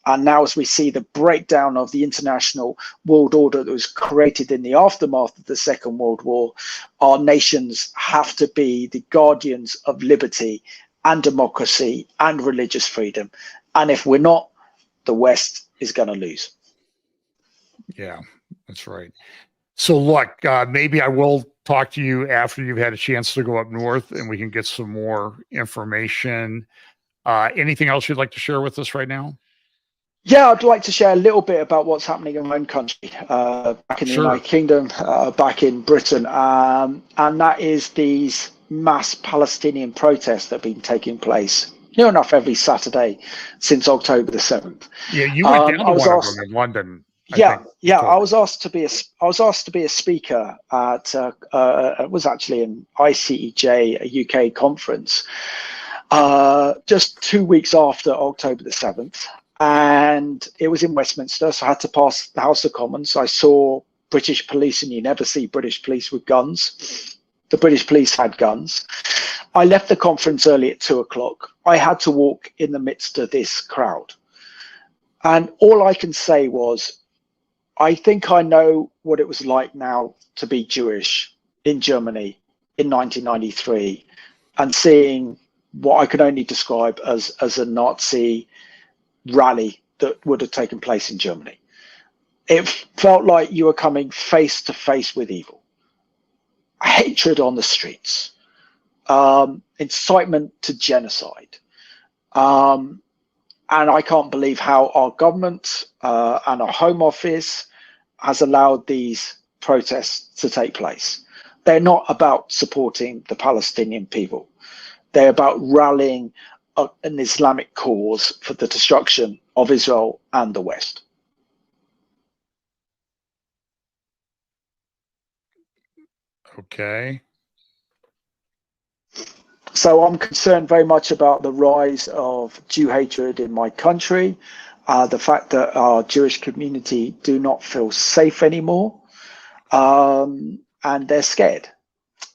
And now, as we see the breakdown of the international world order that was created in the aftermath of the Second World War, our nations have to be the guardians of liberty and democracy and religious freedom. And if we're not, the West is going to lose. Yeah, that's right. So look, maybe I will talk to you after you've had a chance to go up north and we can get some more information. Anything else you'd like to share with us right now? Yeah, I'd like to share a little bit about what's happening in my own country, back in the United Kingdom, back in Britain, and that is these mass Palestinian protests that have been taking place near enough every Saturday since October the 7th. Yeah, you went down to one of them in London. I was asked to be a speaker at it was actually an ICEJ, a UK conference, just 2 weeks after October the 7th. And it was in Westminster, so I had to pass the House of Commons. I saw British police, and you never see British police with guns. The British police had guns. I left the conference early at 2 o'clock. I had to walk in the midst of this crowd. And all I can say was, I think I know what it was like now to be Jewish in Germany in 1993, and seeing what I could only describe as a Nazi rally that would have taken place in Germany. It felt like you were coming face to face with evil. Hatred on the streets, incitement to genocide. And I can't believe how our government and our Home Office has allowed these protests to take place. They're not about supporting the Palestinian people. They're about rallying an Islamic cause for the destruction of Israel and the West. Okay. So I'm concerned very much about the rise of Jew hatred in my country, the fact that our Jewish community do not feel safe anymore, and they're scared,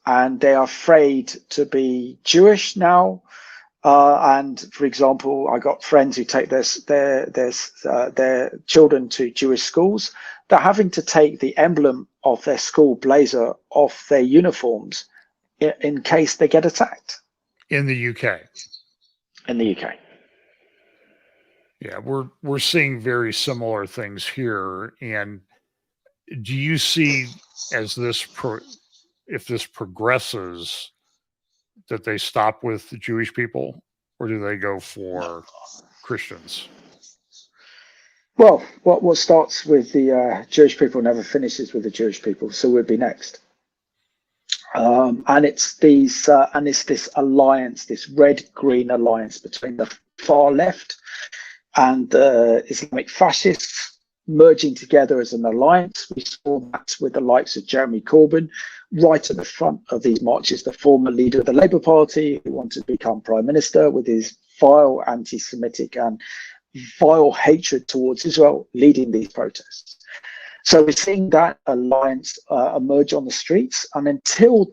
and they are afraid to be Jewish now. And for example, I got friends who take their children to Jewish schools. They're having to take the emblem of their school blazer off their uniforms in case they get attacked. In the UK. In the UK. Yeah, we're seeing very similar things here. And do you see, as this if this progresses, that they stop with the Jewish people, or do they go for Christians? Well, what starts with the Jewish people never finishes with the Jewish people, so we'll be next. And it's this alliance, this red-green alliance between the far left and the Islamic fascists merging together as an alliance. We saw that with the likes of Jeremy Corbyn right at the front of these marches, the former leader of the Labour Party who wanted to become Prime Minister, with his vile anti-Semitic and vile hatred towards Israel leading these protests. So we're seeing that alliance emerge on the streets, and until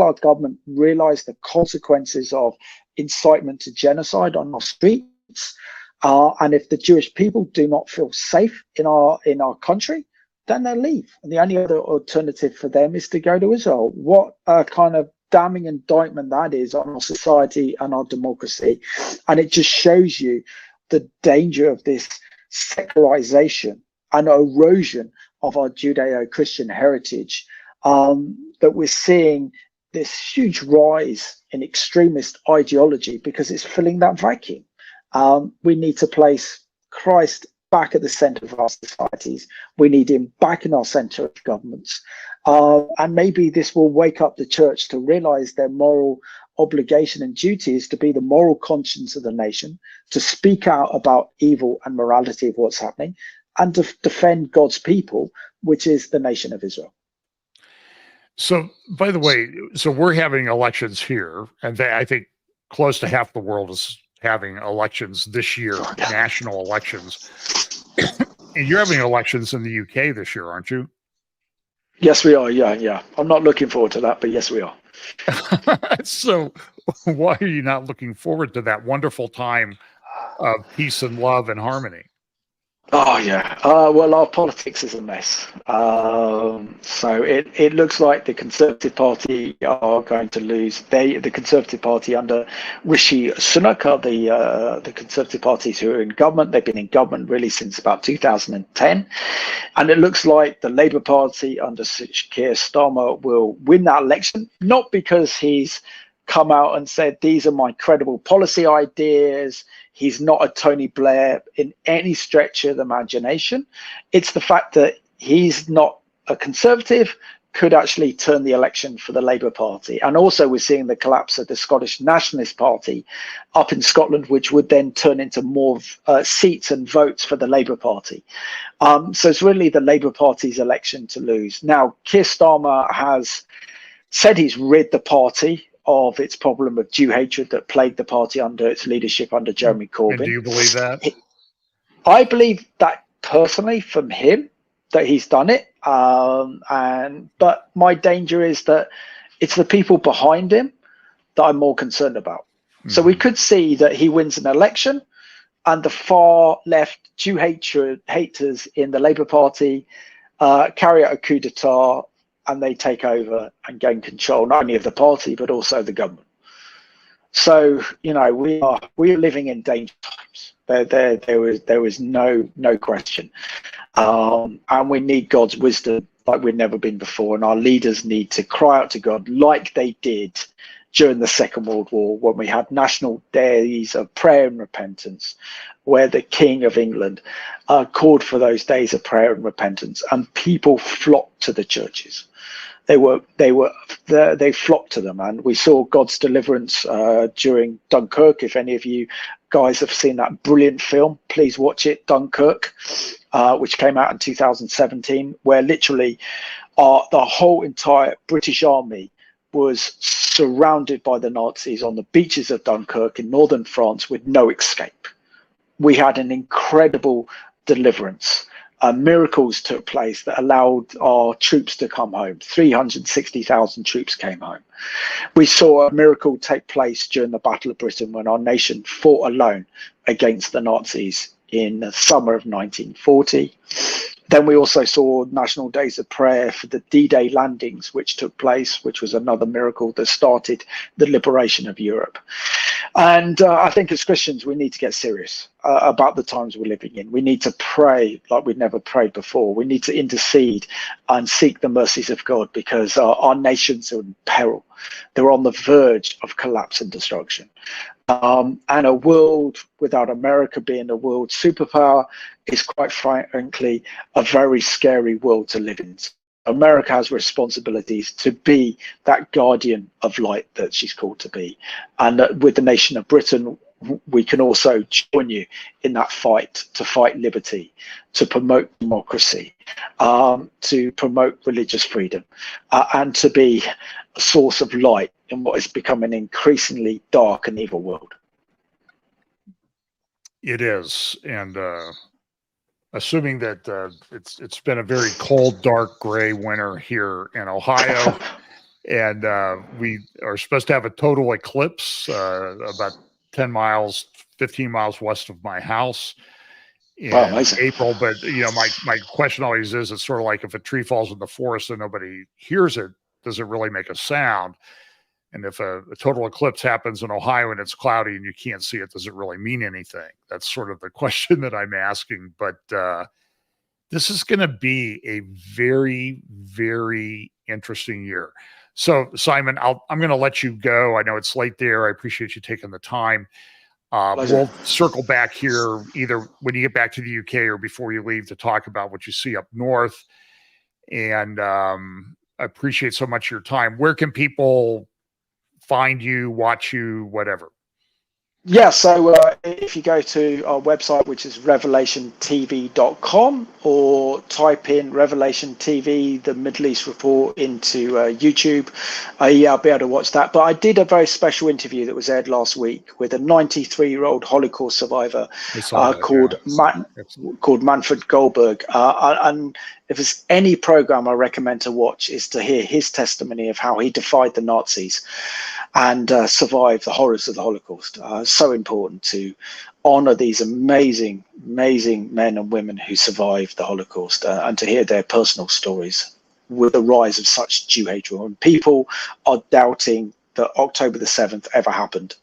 our government realize the consequences of incitement to genocide on our streets, and if the Jewish people do not feel safe in our country, then they'll leave. And the only other alternative for them is to go to Israel. What a kind of damning indictment that is on our society and our democracy. And it just shows you the danger of this secularization and erosion of our Judeo-Christian heritage that we're seeing this huge rise in extremist ideology because it's filling that vacuum. We need to place Christ back at the center of our societies. We need him back in our center of governments. And maybe this will wake up the church to realize their moral obligation and duty is to be the moral conscience of the nation, to speak out about evil and morality of what's happening, and to defend God's people, which is the nation of Israel. So, by the way, so we're having elections here, and I think close to half the world is having elections this year, national elections. And you're having elections in the UK this year, aren't you? Yes, we are. Yeah. I'm not looking forward to that, but yes, we are. So why are you not looking forward to that wonderful time of peace and love and harmony? Oh yeah. Well, our politics is a mess. So it looks like the Conservative Party are going to lose. The Conservative Party under Rishi Sunak are the Conservative parties who are in government. They've been in government really since about 2010, and it looks like the Labour Party under Keir Starmer will win that election. Not because he's come out and said these are my credible policy ideas. He's not a Tony Blair in any stretch of the imagination. It's the fact that he's not a Conservative could actually turn the election for the Labour Party. And also we're seeing the collapse of the Scottish Nationalist Party up in Scotland, which would then turn into more seats and votes for the Labour Party. So it's really the Labour Party's election to lose. Now, Keir Starmer has said he's rid the party of its problem of Jew hatred that plagued the party under its leadership under Jeremy Corbyn. And do you believe that? I believe that personally from him, that he's done it. But my danger is that it's the people behind him that I'm more concerned about. Mm-hmm. So we could see that he wins an election and the far left Jew haters in the Labour Party carry out a coup d'etat, and they take over and gain control not only of the party but also the government. So we are living in dangerous times. There is no question, and we need God's wisdom like we've never been before. And our leaders need to cry out to God like they did during the Second World War, when we had national days of prayer and repentance, where the King of England called for those days of prayer and repentance, and people flocked to the churches. They flocked to them, and we saw God's deliverance during Dunkirk. If any of you guys have seen that brilliant film, please watch it, Dunkirk, which came out in 2017, where literally the whole entire British army was surrounded by the Nazis on the beaches of Dunkirk in northern France with no escape. We had an incredible deliverance. Miracles took place that allowed our troops to come home. 360,000 troops came home. We saw a miracle take place during the Battle of Britain when our nation fought alone against the Nazis in the summer of 1940. Then we also saw national days of prayer for the D-Day landings, which took place, which was another miracle that started the liberation of Europe. And I think as Christians, we need to get serious about the times we're living in. We need to pray like we've never prayed before. We need to intercede and seek the mercies of God, because our nations are in peril. They're on the verge of collapse and destruction. And a world without America being a world superpower is, quite frankly, a very scary world to live in. America has responsibilities to be that guardian of light that she's called to be. And with the nation of Britain, we can also join you in that fight to fight liberty, to promote democracy, to promote religious freedom, and to be a source of light in what has become an increasingly dark and evil world. It is. And assuming that it's been a very cold, dark, gray winter here in Ohio, and we are supposed to have a total eclipse about 10 miles, 15 miles west of my house in April. But my question always is, it's sort of like if a tree falls in the forest and nobody hears it, does it really make a sound? And if a total eclipse happens in Ohio and it's cloudy and you can't see it, does it really mean anything? That's sort of the question that I'm asking. But this is going to be a very, very interesting year. So, Simon, I'm going to let you go. I know it's late there. I appreciate you taking the time. We'll circle back here either when you get back to the UK or before you leave to talk about what you see up north. And I appreciate so much your time. Where can people find you, watch you, whatever? Yeah, so if you go to our website, which is revelationtv.com, or type in Revelation TV, the Middle East Report, into YouTube, I'll be able to watch that. But I did a very special interview that was aired last week with a 93-year-old Holocaust survivor called Manfred Goldberg. And if there's any program I recommend to watch, is to hear his testimony of how he defied the Nazis and survived the horrors of the Holocaust. So important to honor these amazing men and women who survived the Holocaust, and to hear their personal stories with the rise of such Jew hatred. When people are doubting that October the 7th ever happened,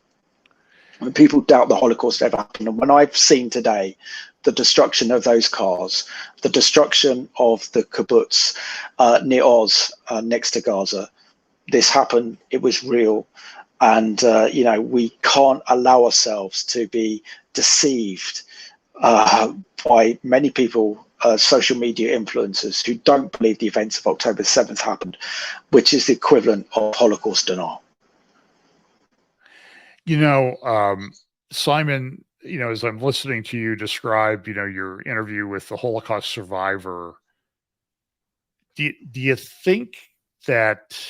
when people doubt the Holocaust ever happened, and when I've seen today the destruction of those cars, the destruction of the kibbutz near Oz, next to Gaza, this happened, it was real. And, we can't allow ourselves to be deceived by many people, social media influencers, who don't believe the events of October 7th happened, which is the equivalent of Holocaust denial. Simon, as I'm listening to you describe, your interview with the Holocaust survivor, do you think that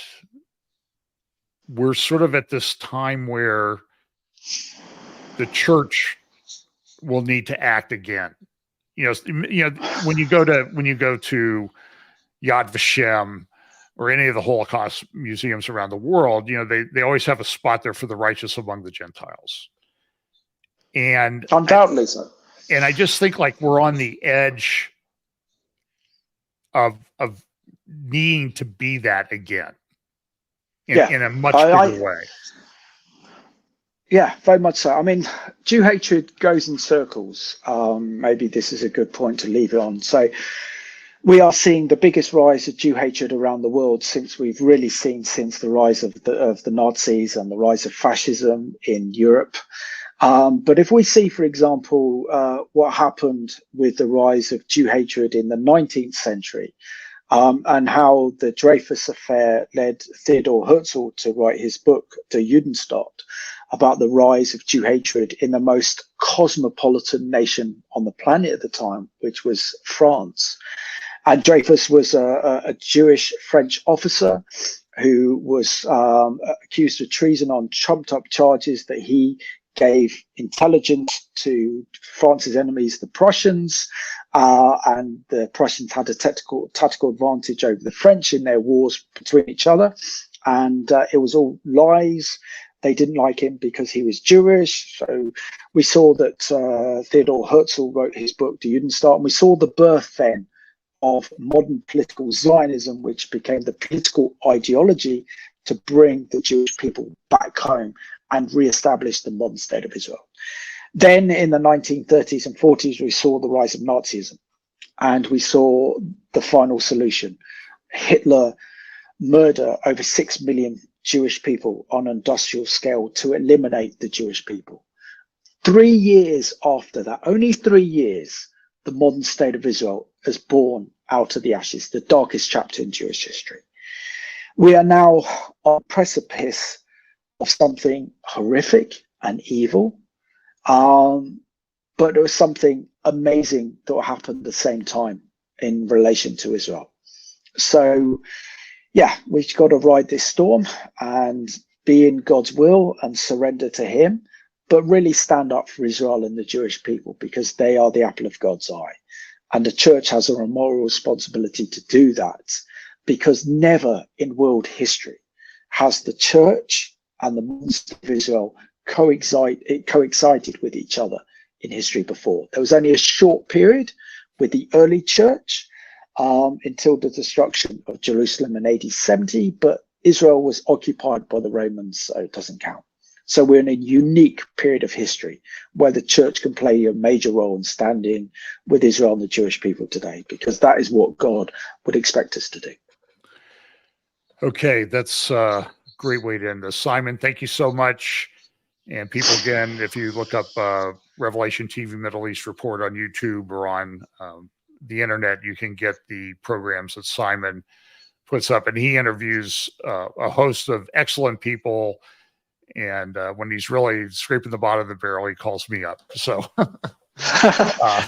we're sort of at this time where the church will need to act again? When you go to Yad Vashem or any of the Holocaust museums around the world, they always have a spot there for the righteous among the Gentiles. And undoubtedly so. And I just think like we're on the edge of needing to be that again in a much bigger way. Yeah, very much so. I mean, Jew hatred goes in circles. Maybe this is a good point to leave it on. So we are seeing the biggest rise of Jew hatred around the world since the rise of the Nazis and the rise of fascism in Europe. But if we see, for example, what happened with the rise of Jew hatred in the 19th century, and how the Dreyfus affair led Theodor Herzl to write his book, Der Judenstaat, about the rise of Jew hatred in the most cosmopolitan nation on the planet at the time, which was France. And Dreyfus was a Jewish French officer who was accused of treason on trumped up charges that he gave intelligence to France's enemies, the Prussians, and the Prussians had a tactical advantage over the French in their wars between each other. And it was all lies. They didn't like him because he was Jewish. So we saw that Theodor Herzl wrote his book, Der Judenstaat, and we saw the birth then of modern political Zionism, which became the political ideology to bring the Jewish people back home and re-establish the modern state of Israel. Then in the 1930s and 40s, we saw the rise of Nazism, and we saw the final solution. Hitler murder over 6 million Jewish people on an industrial scale to eliminate the Jewish people. 3 years after that, only 3 years, the modern state of Israel is born out of the ashes, the darkest chapter in Jewish history. We are now on the precipice of something horrific and evil, but it was something amazing that happened at the same time in relation to Israel. So, yeah, we've got to ride this storm and be in God's will and surrender to him, but really stand up for Israel and the Jewish people, because they are the apple of God's eye. And the church has a moral responsibility to do that, because never in world history has the church and the monster of Israel coexisted with each other in history before. There was only a short period with the early church until the destruction of Jerusalem in AD 70, but Israel was occupied by the Romans, so it doesn't count. So we're in a unique period of history where the church can play a major role in standing with Israel and the Jewish people today, because that is what God would expect us to do. Okay, that's a great way to end this. Simon, thank you so much. And people, again, if you look up Revelation TV Middle East Report on YouTube or on the internet, you can get the programs that Simon puts up. And he interviews a host of excellent people. And when he's really scraping the bottom of the barrel, he calls me up. So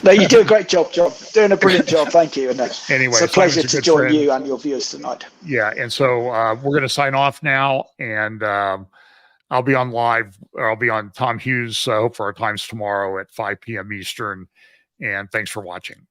no, you do a great job, John. Doing a brilliant job. Thank you. And anyway, it's a pleasure Simon's a to good join friend. you and your viewers tonight. Yeah, and so we're going to sign off now, and I'll be on live, or I'll be on Tom Hughes' Hope for Our Times tomorrow at 5 p.m. Eastern. And thanks for watching.